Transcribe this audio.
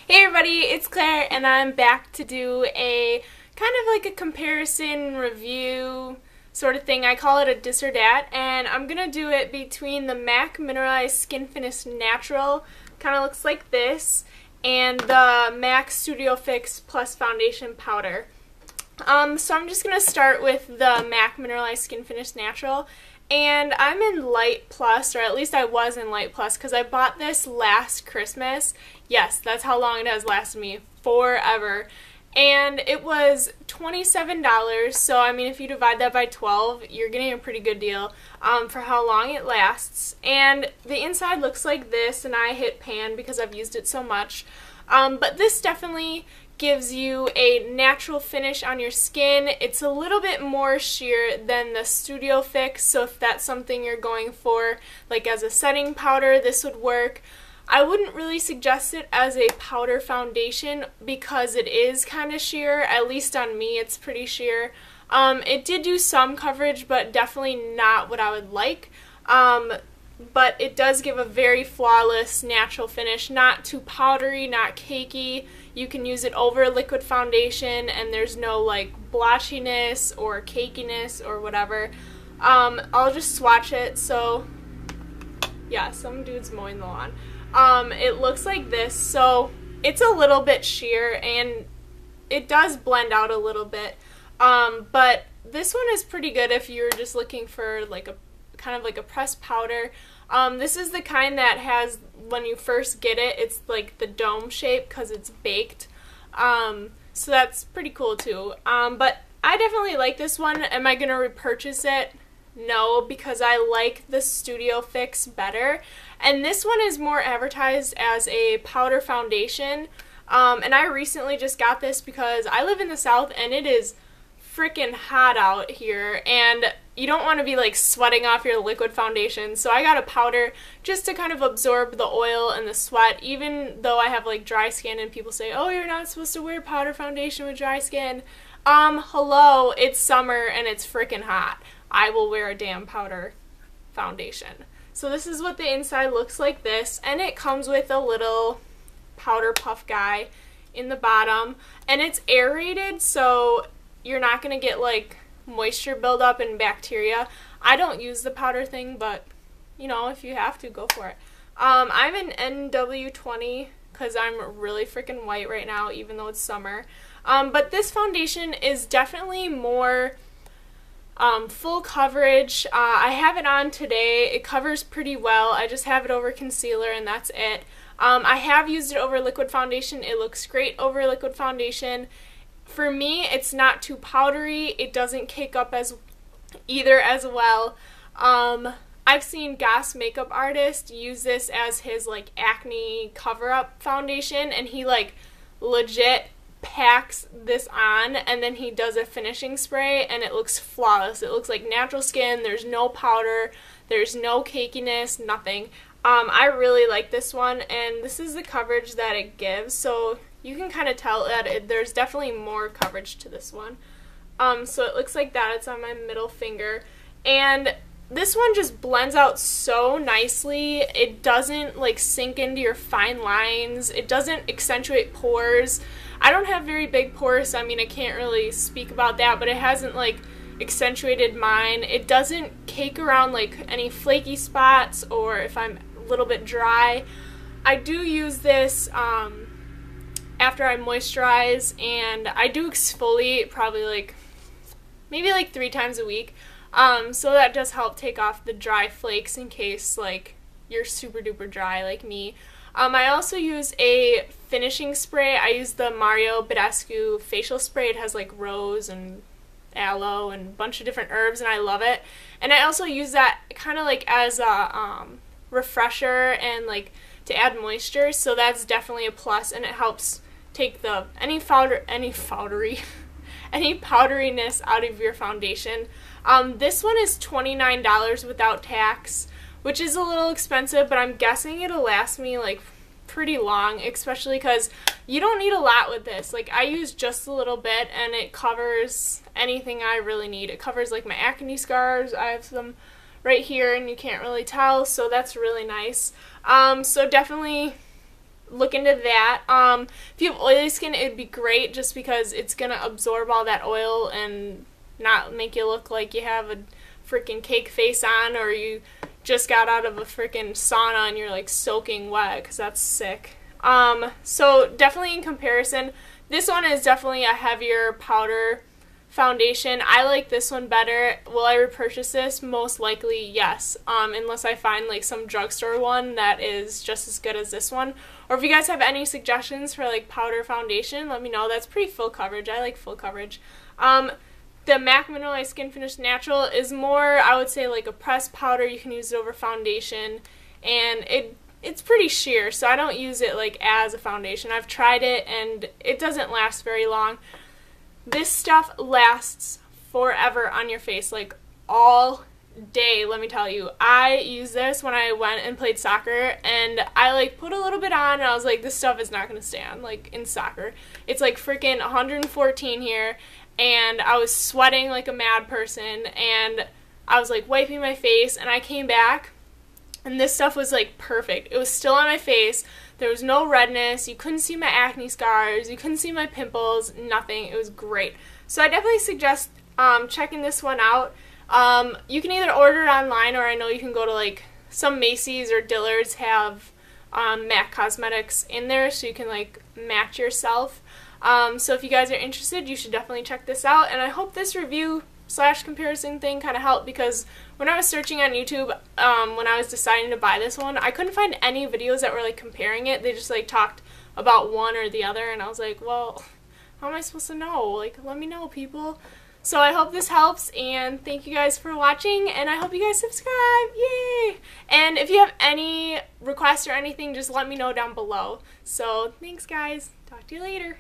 Hey everybody, it's Claire and I'm back to do a kind of like a comparison review sort of thing. I call it a dis or dat, and I'm going to do it between the MAC Mineralized Skinfinish Natural, kind of looks like this, and the MAC Studio Fix Plus Foundation Powder. So I'm just going to start with the MAC Mineralized Skinfinish Natural. And I'm in Light Plus, or at least I was in Light Plus, because I bought this last Christmas. Yes, that's how long it has lasted me, forever. And it was $27, so I mean if you divide that by 12, you're getting a pretty good deal for how long it lasts. And the inside looks like this, and I hit pan because I've used it so much. But this definitely gives you a natural finish on your skin. It's a little bit more sheer than the Studio Fix, so if that's something you're going for, like as a setting powder, this would work. I wouldn't really suggest it as a powder foundation because it is kind of sheer, at least on me it's pretty sheer. It did do some coverage, but definitely not what I would like. But it does give a very flawless natural finish, not too powdery, not cakey. You can use it over a liquid foundation and there's no like blotchiness or cakiness or whatever. I'll just swatch it. So yeah, some dude's mowing the lawn. It looks like this, so it's a little bit sheer and it does blend out a little bit. But this one is pretty good if you're just looking for like a kind of like a pressed powder. This is the kind that has, when you first get it, it's like the dome shape because it's baked. So that's pretty cool too. But I definitely like this one. Am I going to repurchase it? No, because I like the Studio Fix better. And this one is more advertised as a powder foundation. And I recently just got this because I live in the South and it is freaking hot out here, and you don't want to be like sweating off your liquid foundation, so I got a powder just to kind of absorb the oil and the sweat, even though I have like dry skin and people say, oh, you're not supposed to wear powder foundation with dry skin. Hello, it's summer and it's freaking hot. I will wear a damn powder foundation. So this is what the inside looks like this, and it comes with a little powder puff guy in the bottom, and it's aerated, so you're not going to get like moisture buildup and bacteria. I don't use the powder thing, but you know, if you have to, go for it. I'm in NW20 because I'm really freaking white right now, even though it's summer. But this foundation is definitely more full coverage. I have it on today. It covers pretty well. I just have it over concealer and that's it. I have used it over liquid foundation. It looks great over liquid foundation. For me, it's not too powdery. It doesn't cake up as well. I've seen Goss makeup artist use this as his like acne cover-up foundation, and he like legit packs this on and then he does a finishing spray and it looks flawless. It looks like natural skin. There's no powder, there's no cakiness, nothing. I really like this one, and this is the coverage that it gives, so you can kind of tell that there's definitely more coverage to this one. So it looks like that. It's on my middle finger. And this one just blends out so nicely. It doesn't like sink into your fine lines. It doesn't accentuate pores. I don't have very big pores, so I mean I can't really speak about that, but it hasn't like accentuated mine. It doesn't cake around like any flaky spots or if I'm a little bit dry. I do use this after I moisturize, and I do exfoliate probably like maybe like 3 times a week, so that does help take off the dry flakes in case like you're super duper dry like me. I also use a finishing spray. I use the Mario Badescu facial spray. It has like rose and aloe and a bunch of different herbs, and I love it. And I also use that kind of like as a refresher and like to add moisture, so that's definitely a plus, and it helps take the any powderiness out of your foundation. This one is $29 without tax, which is a little expensive, but I'm guessing it'll last me like pretty long, especially because you don't need a lot with this. Like I use just a little bit and it covers anything I really need. It covers like my acne scars. I have some right here and you can't really tell, so that's really nice. So definitely look into that. If you have oily skin, it would be great just because it's going to absorb all that oil and not make you look like you have a freaking cake face on, or you just got out of a freaking sauna and you're like soaking wet, because that's sick. So definitely in comparison, this one is definitely a heavier powder foundation. I like this one better. Will I repurchase this? Most likely yes, unless I find like some drugstore one that is just as good as this one. Or if you guys have any suggestions for like powder foundation, let me know. That's pretty full coverage. I like full coverage. The MAC Mineralized Skinfinish Natural is more, I would say, like a pressed powder. You can use it over foundation, and it's pretty sheer, so I don't use it like as a foundation. I've tried it and it doesn't last very long. This stuff lasts forever on your face, like all day, let me tell you. I used this when I went and played soccer, and I like put a little bit on and I was like, this stuff is not gonna stand like in soccer. It's like freaking 114 here, and I was sweating like a mad person, and I was like wiping my face, and I came back and this stuff was like perfect. It was still on my face. There was no redness. You couldn't see my acne scars. You couldn't see my pimples. Nothing. It was great. So I definitely suggest checking this one out. You can either order it online, or I know you can go to like some Macy's or Dillard's have MAC Cosmetics in there, so you can like match yourself. So if you guys are interested, you should definitely check this out. And I hope this review / comparison thing kind of helped, because when I was searching on YouTube, when I was deciding to buy this one, I couldn't find any videos that were like comparing it. They just like talked about one or the other, and I was like, well, how am I supposed to know? Like, let me know, people. So I hope this helps, and thank you guys for watching, and I hope you guys subscribe. Yay! And if you have any requests or anything, just let me know down below. So thanks, guys. Talk to you later.